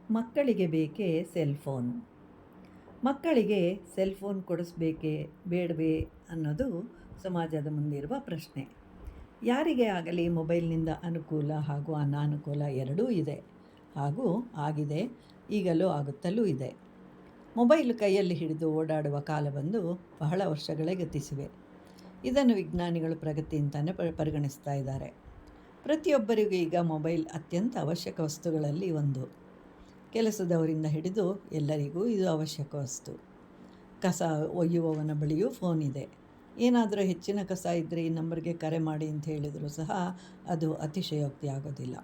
ಮಕ್ಕಳಿಗೆ ಬೇಕೇ cell phone. ಮಕ್ಕಳಿಗೆ ಸೆಲ್ ಫೋನ್ ಕೊಡಿಸ್ಬೇಕೇ ಬೇಡವೇ ಅನ್ನೋದು ಸಮಾಜದ ಮುಂದಿರುವ ಪ್ರಶ್ನೆ. ಯಾರಿಗೇ ಆಗಲಿ ಮೊಬೈಲ್ನಿಂದ ಅನುಕೂಲ ಹಾಗೂ ಅನಾನುಕೂಲ ಎರಡೂ ಇದೆ ಹಾಗೂ ಆಗಿದೆ, ಈಗಲೂ ಆಗುತ್ತಲೂ ಇದೆ. ಮೊಬೈಲ್ ಕೈಯಲ್ಲಿ ಹಿಡಿದು ಓಡಾಡುವ ಕಾಲ ಬಂದು ಬಹಳ ವರ್ಷಗಳೇ ಗತಿಸಿವೆ. ಇದನ್ನು ವಿಜ್ಞಾನಿಗಳು ಪ್ರಗತಿ ಅಂತಲೇ ಪರಿಗಣಿಸ್ತಾ ಇದ್ದಾರೆ. ಪ್ರತಿಯೊಬ್ಬರಿಗೂ ಈಗ ಮೊಬೈಲ್ ಅತ್ಯಂತ ಅವಶ್ಯಕ ವಸ್ತುಗಳಲ್ಲಿ ಒಂದು. ಕೆಲಸದವರಿಂದ ಹಿಡಿದು ಎಲ್ಲರಿಗೂ ಇದು ಅವಶ್ಯಕ ವಸ್ತು. ಕಸ ಒಯ್ಯುವವನ ಬಳಿಯೂ ಫೋನ್ ಇದೆ. ಏನಾದರೂ ಹೆಚ್ಚಿನ ಕಸ ಇದ್ದರೆ ಈ ನಂಬರ್ಗೆ ಕರೆ ಮಾಡಿ ಅಂತ ಹೇಳಿದರೂ ಸಹ ಅದು ಅತಿಶಯೋಕ್ತಿ ಆಗೋದಿಲ್ಲ.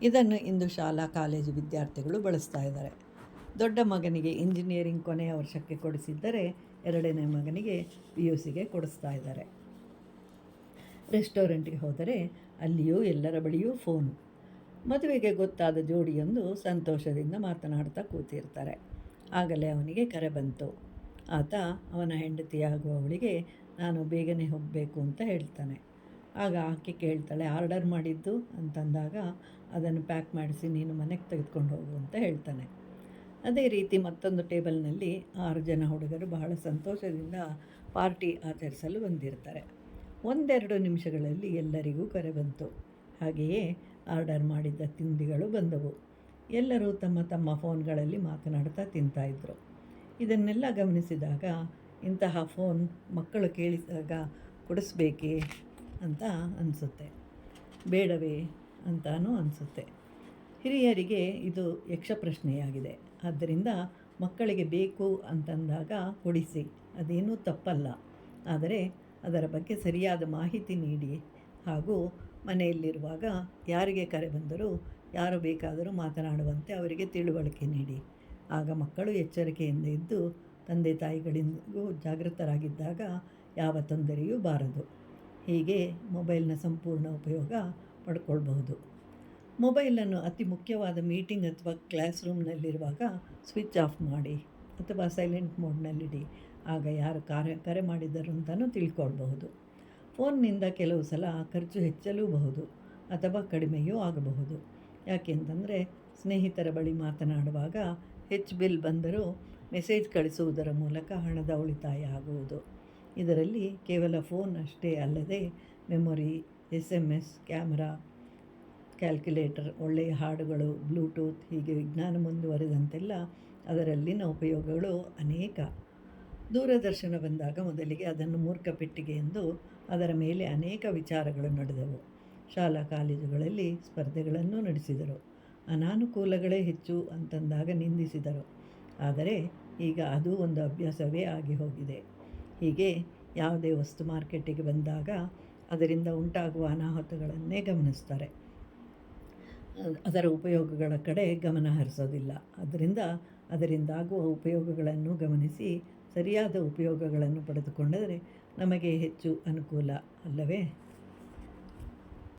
ಇದನ್ನು ಇಂದು ಶಾಲಾ ಕಾಲೇಜು ವಿದ್ಯಾರ್ಥಿಗಳು ಬಳಸ್ತಾ ಇದ್ದಾರೆ. ದೊಡ್ಡ ಮಗನಿಗೆ ಇಂಜಿನಿಯರಿಂಗ್ ಕೊನೆಯ ವರ್ಷಕ್ಕೆ ಕೊಡಿಸಿದ್ದರೆ ಎರಡನೇ ಮಗನಿಗೆ PUCಗೆ ಕೊಡಿಸ್ತಾ ಇದ್ದಾರೆ. ರೆಸ್ಟೋರೆಂಟ್ಗೆ ಹೋದರೆ ಅಲ್ಲಿಯೂ ಎಲ್ಲರ ಬಳಿಯೂ ಫೋನ್. ಮದುವೆಗೆ ಗೊತ್ತಾದ ಜೋಡಿಯೊಂದು ಸಂತೋಷದಿಂದ ಮಾತನಾಡ್ತಾ ಕೂತಿರ್ತಾರೆ. ಆಗಲೇ ಅವನಿಗೆ ಕರೆ ಬಂತು. ಆತ ಅವನ ಹೆಂಡತಿಯಾಗುವವಳಿಗೆ ನಾನು ಬೇಗನೆ ಹೋಗಬೇಕು ಅಂತ ಹೇಳ್ತಾನೆ. ಆಗ ಆಕೆ ಕೇಳ್ತಾಳೆ, ಆರ್ಡರ್ ಮಾಡಿದ್ದು ಅಂತಂದಾಗ ಅದನ್ನು ಪ್ಯಾಕ್ ಮಾಡಿಸಿ ನೀನು ಮನೆಗೆ ತೆಗೆದುಕೊಂಡು ಹೋಗು ಅಂತ ಹೇಳ್ತಾನೆ. ಅದೇ ರೀತಿ ಮತ್ತೊಂದು ಟೇಬಲ್ನಲ್ಲಿ 6 ಜನ ಹುಡುಗರು ಬಹಳ ಸಂತೋಷದಿಂದ ಪಾರ್ಟಿ ಆಚರಿಸಲು ಬಂದಿರ್ತಾರೆ. ಒಂದೆರಡು ನಿಮಿಷಗಳಲ್ಲಿ ಎಲ್ಲರಿಗೂ ಕರೆ ಬಂತು. ಹಾಗೆಯೇ ಆರ್ಡರ್ ಮಾಡಿದ್ದ ತಿಂಡಿಗಳು ಬಂದವು. ಎಲ್ಲರೂ ತಮ್ಮ ತಮ್ಮ ಫೋನ್ಗಳಲ್ಲಿ ಮಾತನಾಡ್ತಾ ತಿಂತಾಯಿದ್ರು. ಇದನ್ನೆಲ್ಲ ಗಮನಿಸಿದಾಗ ಇಂತಹ ಫೋನ್ ಮಕ್ಕಳು ಕೇಳಿದಾಗ ಕೊಡಿಸ್ಬೇಕೇ ಅಂತ ಅನಿಸುತ್ತೆ, ಬೇಡವೇ ಅಂತಾನೂ ಅನಿಸುತ್ತೆ. ಹಿರಿಯರಿಗೆ ಇದು ಯಕ್ಷ ಪ್ರಶ್ನೆಯಾಗಿದೆ. ಆದ್ದರಿಂದ ಮಕ್ಕಳಿಗೆ ಬೇಕು ಅಂತಂದಾಗ ಕೊಡಿಸಿ, ಅದೇನೂ ತಪ್ಪಲ್ಲ. ಆದರೆ ಅದರ ಬಗ್ಗೆ ಸರಿಯಾದ ಮಾಹಿತಿ ನೀಡಿ ಹಾಗೂ ಮನೆಯಲ್ಲಿರುವಾಗ ಯಾರಿಗೆ ಕರೆ ಬಂದರೂ ಯಾರು ಬೇಕಾದರೂ ಮಾತನಾಡುವಂತೆ ಅವರಿಗೆ ತಿಳುವಳಿಕೆ ನೀಡಿ. ಆಗ ಮಕ್ಕಳು ಎಚ್ಚರಿಕೆಯಿಂದ ಇದ್ದು ತಂದೆ ತಾಯಿಗಳಿಗೂ ಜಾಗೃತರಾಗಿದ್ದಾಗ ಯಾವ ತೊಂದರೆಯೂ ಬಾರದು. ಹೀಗೆ ಮೊಬೈಲ್ನ ಸಂಪೂರ್ಣ ಉಪಯೋಗ ಪಡ್ಕೊಳ್ಬಹುದು. ಮೊಬೈಲನ್ನು ಅತಿ ಮುಖ್ಯವಾದ ಮೀಟಿಂಗ್ ಅಥವಾ ಕ್ಲಾಸ್ ರೂಮ್ನಲ್ಲಿರುವಾಗ ಸ್ವಿಚ್ ಆಫ್ ಮಾಡಿ ಅಥವಾ ಸೈಲೆಂಟ್ ಮೋಡ್ನಲ್ಲಿಡಿ. ಆಗ ಯಾರು ಕರೆ ಮಾಡಿದರು ಅಂತಲೂ ತಿಳ್ಕೊಳ್ಬಹುದು. ಫೋನ್ನಿಂದ ಕೆಲವು ಸಲ ಖರ್ಚು ಹೆಚ್ಚಲೂಬಹುದು ಅಥವಾ ಕಡಿಮೆಯೂ ಆಗಬಹುದು. ಯಾಕೆಂತಂದರೆ ಸ್ನೇಹಿತರ ಬಳಿ ಮಾತನಾಡುವಾಗ ಹೆಚ್ಚು ಬಿಲ್ ಬಂದರೂ ಮೆಸೇಜ್ ಕಳಿಸುವುದರ ಮೂಲಕ ಹಣದ ಉಳಿತಾಯ ಆಗುವುದು. ಇದರಲ್ಲಿ ಕೇವಲ ಫೋನ್ ಅಷ್ಟೇ ಅಲ್ಲದೆ ಮೆಮೊರಿ, SMS, ಕ್ಯಾಮರಾ, ಕ್ಯಾಲ್ಕುಲೇಟರ್, ಒಳ್ಳೆಯ ಹಾಡುಗಳು, ಬ್ಲೂಟೂತ್ ಹೀಗೆ ವಿಜ್ಞಾನ ಮುಂದುವರೆದಂತೆಲ್ಲ ಅದರಲ್ಲಿನ ಉಪಯೋಗಗಳು ಅನೇಕ. ದೂರದರ್ಶನ ಬಂದಾಗ ಮೊದಲಿಗೆ ಅದನ್ನು ಮೂರ್ಖ ಪೆಟ್ಟಿಗೆ ಎಂದು ಅದರ ಮೇಲೆ ಅನೇಕ ವಿಚಾರಗಳು ನಡೆದವು. ಶಾಲಾ ಕಾಲೇಜುಗಳಲ್ಲಿ ಸ್ಪರ್ಧೆಗಳನ್ನು ನಡೆಸಿದರು. ಅನಾನುಕೂಲಗಳೇ ಹೆಚ್ಚು ಅಂತಂದಾಗ ನಿಂದಿಸಿದರು. ಆದರೆ ಈಗ ಅದು ಒಂದು ಅಭ್ಯಾಸವೇ ಆಗಿ ಹೋಗಿದೆ. ಹೀಗೆ ಯಾವುದೇ ವಸ್ತು ಮಾರ್ಕೆಟಿಗೆ ಬಂದಾಗ ಅದರಿಂದ ಉಂಟಾಗುವ ಅನಾಹುತಗಳನ್ನೇ ಗಮನಿಸ್ತಾರೆ. ಅದರ ಉಪಯೋಗಗಳ ಕಡೆ ಗಮನ ಹರಿಸೋದಿಲ್ಲ. ಅದರಿಂದಾಗುವ ಉಪಯೋಗಗಳನ್ನು ಗಮನಿಸಿ ಸರಿಯಾದ ಉಪಯೋಗಗಳನ್ನು ಪಡೆದುಕೊಂಡರೆ ನಮಗೆ ಹೆಚ್ಚು ಅನುಕೂಲ ಅಲ್ಲವೇ?